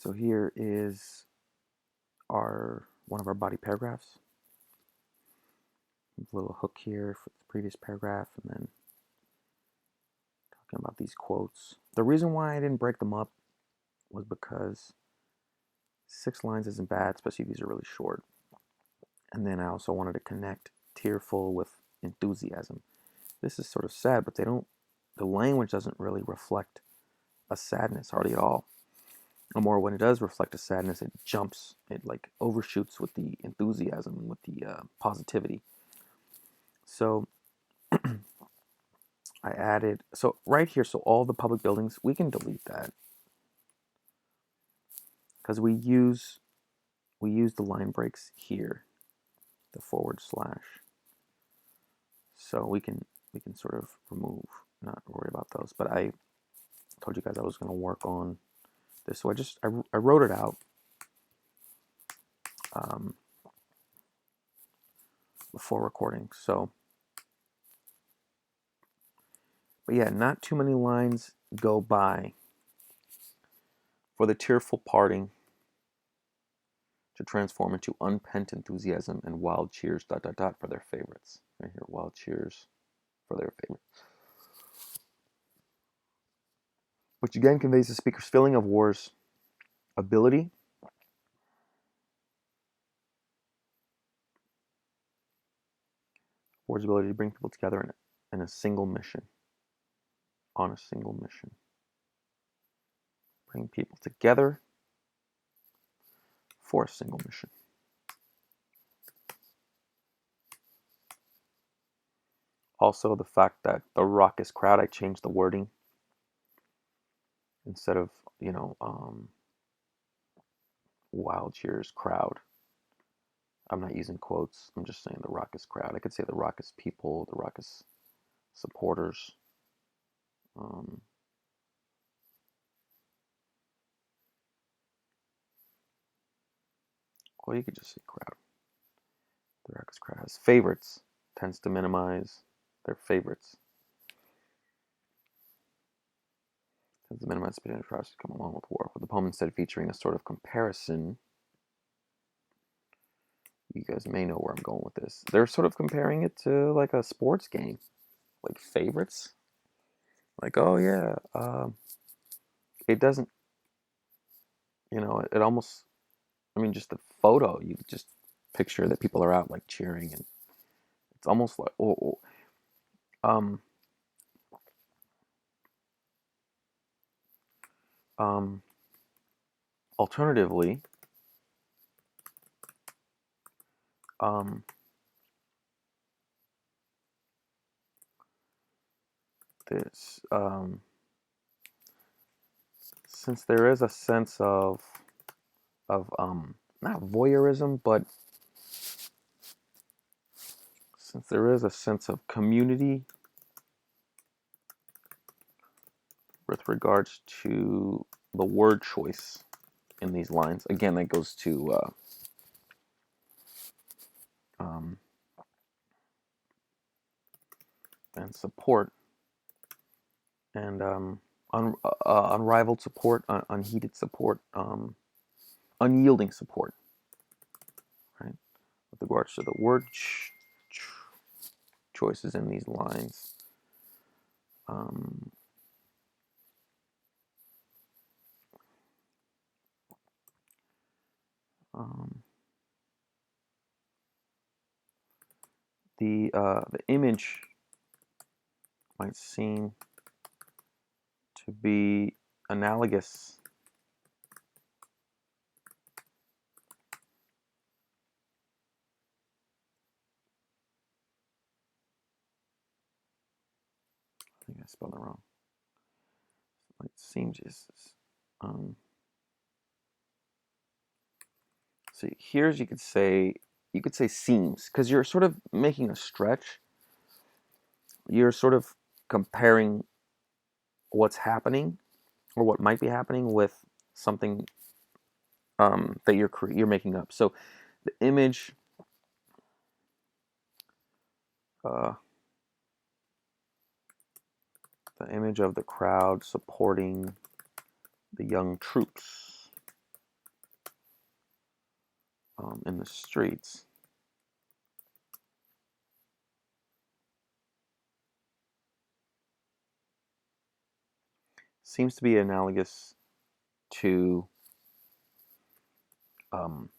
So here is one of our body paragraphs. A little hook here for the previous paragraph, and then talking about these quotes. The reason why I didn't break them up was because 6 lines isn't bad, especially if these are really short. And then I also wanted to connect tearful with enthusiasm. This is sort of sad, but the language doesn't really reflect a sadness hardly at all. Or more, when it does reflect a sadness, it like overshoots with the enthusiasm and with the positivity. So I added, so right here, so all the public buildings, we can delete that because we use the line breaks here, the /. So we can sort of remove, not worry about those. But I told you guys I was going to work on this, so I wrote it out before recording. So, but yeah, not too many lines go by for the tearful parting to transform into unpent enthusiasm and wild cheers ... for their favorites. Right here, wild cheers for their favorites. Which again conveys the speaker's feeling of war's ability to bring people together in a single mission. On a single mission. Bring people together for a single mission. Also, the fact that the raucous crowd, I changed the wording. Instead of, wild cheers crowd, I'm not using quotes. I'm just saying the raucous crowd. I could say the raucous people, the raucous supporters. Or you could just say crowd. The raucous crowd has favorites, tends to minimize their favorites. Tends to minimize the crowds to come along with war. With the poem instead featuring a sort of comparison. You guys may know where I'm going with this. They're sort of comparing it to like a sports game, like favorites. Like, oh yeah, it doesn't, it almost, just the photo, you just picture that people are out like cheering, and it's almost like, um, alternatively, this, since there is a sense of not voyeurism, but since there is a sense of community with regards to the word choice in these lines, again, that goes to and support and unrivaled support, unheeded support, unyielding support, right? With regards to the word choices in these lines. The image might seem to be analogous I think I spelled it wrong. It seems just so here's you could say seems, because you're sort of making a stretch. You're sort of comparing what's happening or what might be happening with something that you're making up. So the image of the crowd supporting the young troops in the streets seems to be analogous to um,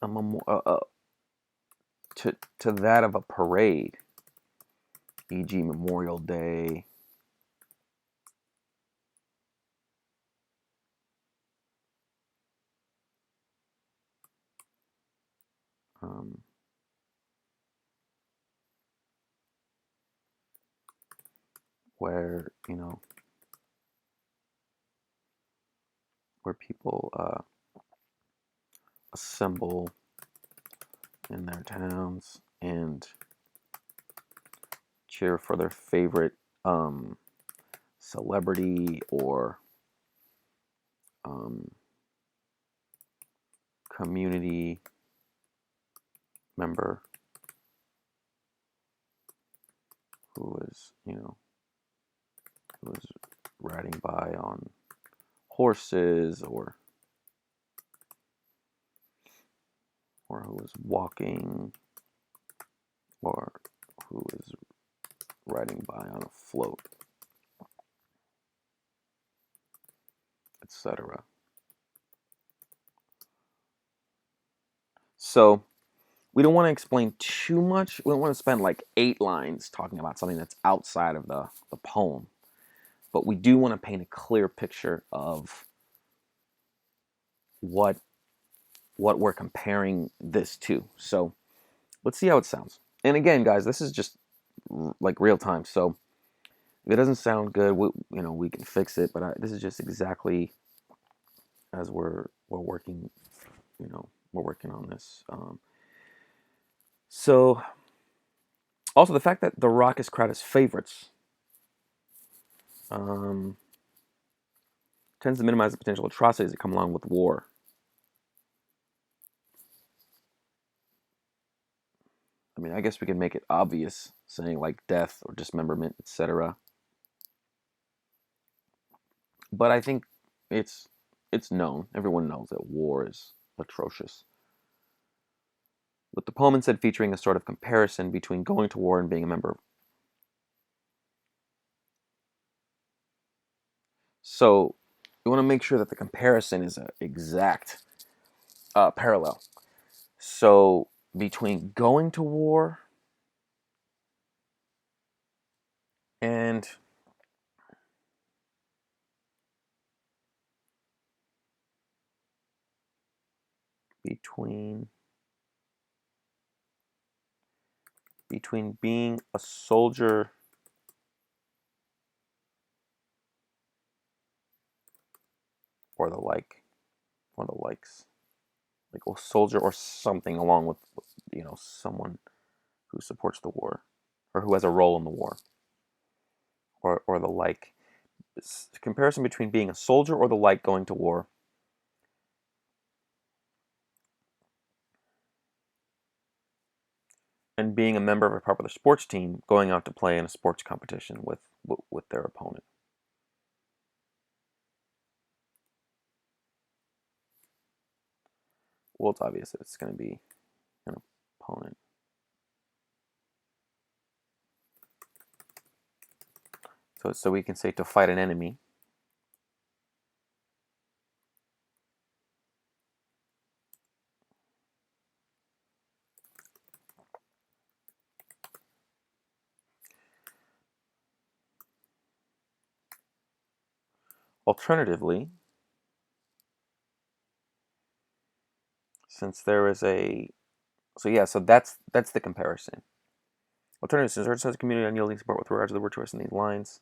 a to that of a parade, e.g., Memorial Day. Um, where where people assemble in their towns and cheer for their favorite celebrity or um, community member who is, who is riding by on horses or who is walking or who is riding by on a float, etc. So we don't want to explain too much. We don't want to spend like 8 lines talking about something that's outside of the poem. But we do want to paint a clear picture of what we're comparing this to. So let's see how it sounds. And again, guys, this is just like real time. So if it doesn't sound good, we can fix it. But this is just exactly as we're working. We're working on this. So also the fact that the raucous crowd is favorites tends to minimize the potential atrocities that come along with war. I mean, I guess we can make it obvious, saying like death or dismemberment, etc. But I think it's known. Everyone knows that war is atrocious. But the poem instead featuring a sort of comparison between going to war and being a member. So you want to make sure that the comparison is an exact parallel. So between going to war and between being a soldier or the like, or the likes, like a soldier or something along with someone who supports the war or who has a role in the war, or the like. Comparison between being a soldier or the like going to war and being a member of a popular sports team going out to play in a sports competition with their opponent. Well, it's obvious that it's going to be an opponent. So we can say to fight an enemy. Alternatively, since there is so that's the comparison. Alternatively, since there is a community unyielding support with regards to the virtuous in these lines,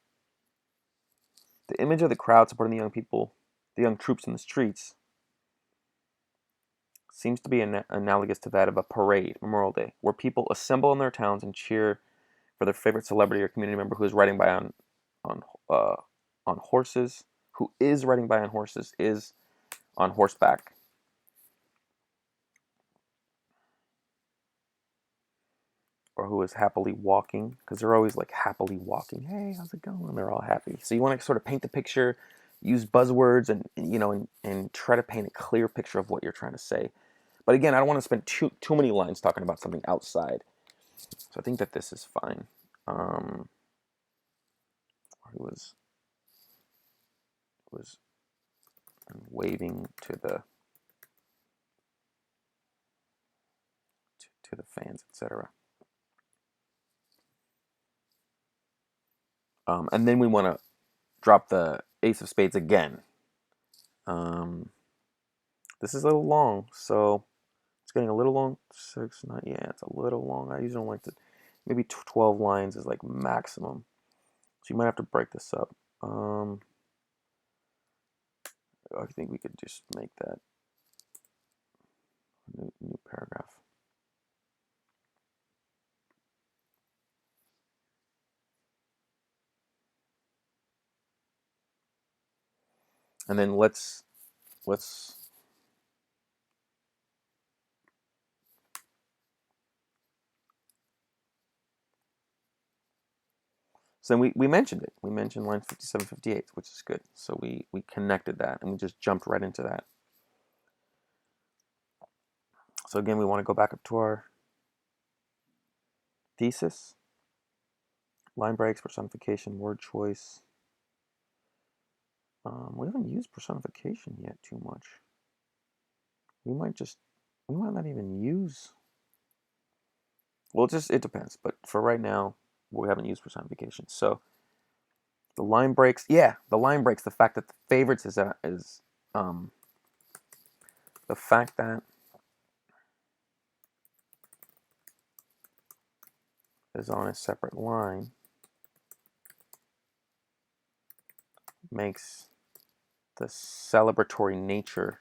the image of the crowd supporting the young people, the young troops in the streets, seems to be analogous to that of a parade, Memorial Day, where people assemble in their towns and cheer for their favorite celebrity or community member who is riding by on uh, on horses, who is riding by on horses, is on horseback. Or who is happily walking, because they're always like happily walking. Hey, how's it going? They're all happy. So you want to sort of paint the picture. use buzzwords and and try to paint a clear picture of what you're trying to say. But again, I don't want to spend too many lines talking about something outside. So I think that this is fine. He was waving to the fans, etc. And then we want to drop the ace of spades again. This is a little long, so it's getting a little long. 6, 9, yeah, it's a little long. I usually don't like to. Maybe 12 lines is like maximum. So you might have to break this up. I think we could just make that new paragraph. And then let's so then we mentioned it. We mentioned lines 57, 58, which is good. So we connected that and we just jumped right into that. So again, we want to go back up to our thesis. Line breaks, personification, word choice. We haven't used personification yet too much. We might not even use. Well, it depends. But for right now, we haven't used personification. So the line breaks. Yeah, the line breaks. The fact that the favorites is the fact that is on a separate line makes the celebratory nature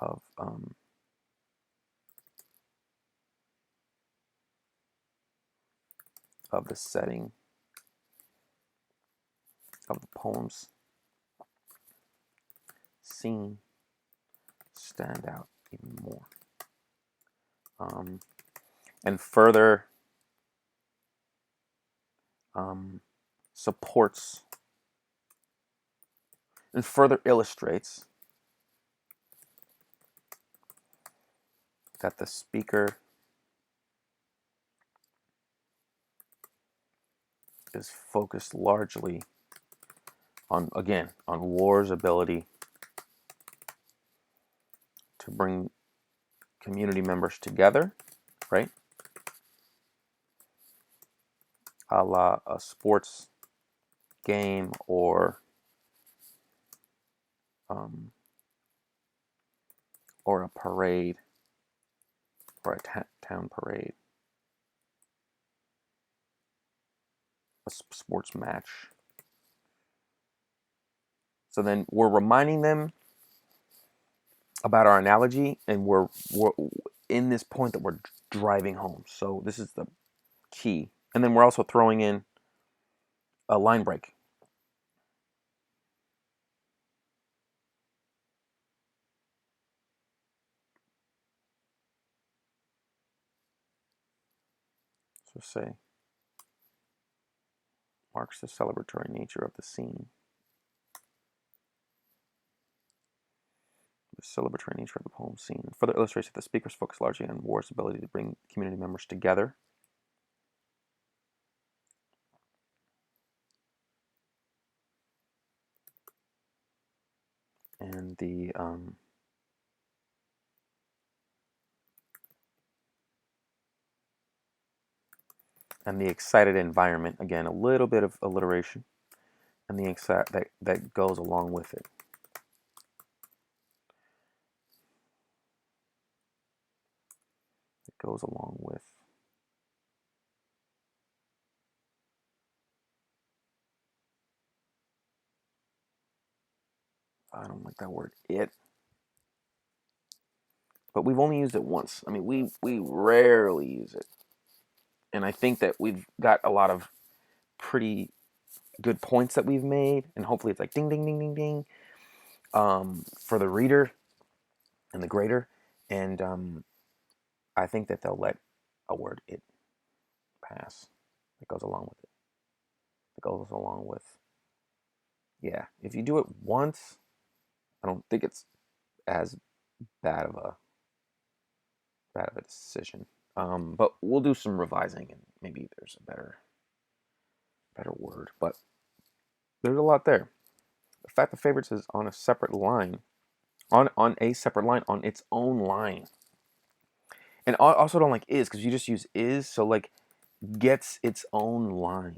of the setting of the poem's scene stand out even more, and further supports and further illustrates that the speaker is focused largely on War's ability to bring community members together, right? A la a sports game or a parade or a town parade, a sports match. So then we're reminding them about our analogy, and we're in this point that we're driving home. So this is the key. And then we're also throwing in a line break. So say, marks the celebratory nature of the scene. The celebratory nature of the poem scene further illustrates that the speakers focus largely on War's ability to bring community members together. And the excited environment, again, a little bit of alliteration, and the that goes along with it. It goes along with I don't like that word, it. But we've only used it once. I mean, we rarely use it. And I think that we've got a lot of pretty good points that we've made, and hopefully it's like ding, ding, ding, ding, ding, for the reader and the grader. And I think that they'll let a word, it, pass. It goes along with it. that goes along with, yeah, if you do it once, I don't think it's as bad of a decision. But we'll do some revising and maybe there's a better word. But there's a lot there. The fact that favorites is on a separate line, on a separate line, on its own line. And I also don't like is, because you just use is, so like gets its own line.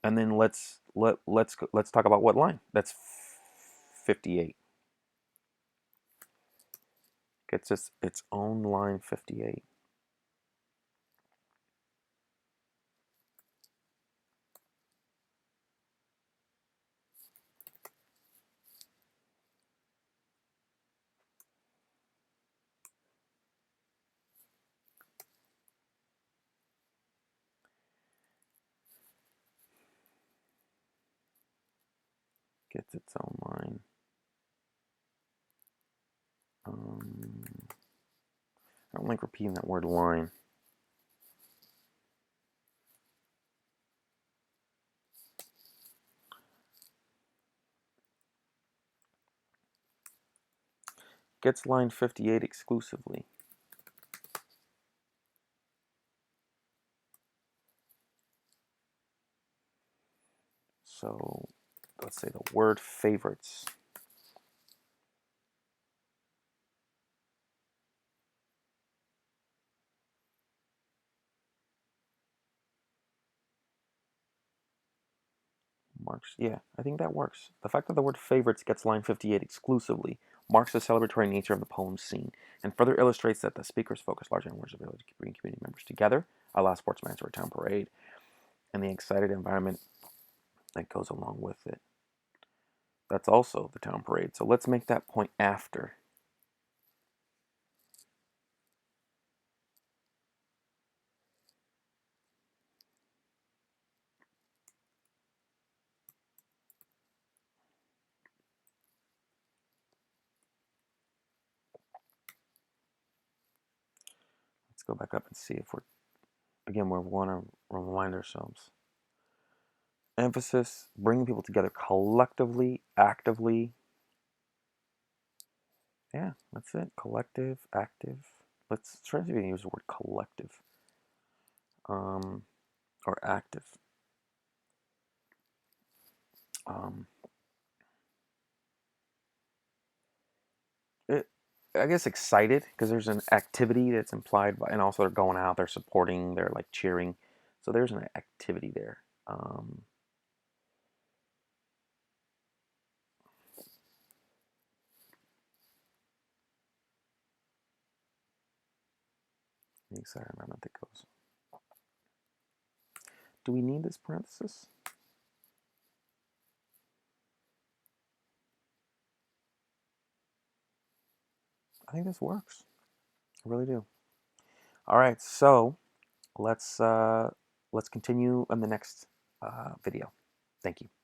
And then let's talk about what line. That's 58. Gets its own line 58. Gets its own line. I don't like repeating that word line. Gets line 58 exclusively. So let's say the word favorites. Marks, yeah, I think that works. The fact that the word favorites gets line 58 exclusively marks the celebratory nature of the poem's scene and further illustrates that the speakers focus largely on words of ability to bring community members together, allow sportsmen to a town parade, and the excited environment that goes along with it. That's also the town parade. So let's make that point after. Let's go back up and see if we want to remind ourselves. Emphasis, bringing people together collectively, actively. Yeah, that's it. Collective, active. Let's try to see if we can use the word collective or active. It, I guess excited because there's an activity that's implied by, and also they're going out, they're supporting, they're like cheering. So there's an activity there. The excited environment that goes. Do we need this parenthesis? I think this works. I really do. All right, so let's continue in the next video. Thank you.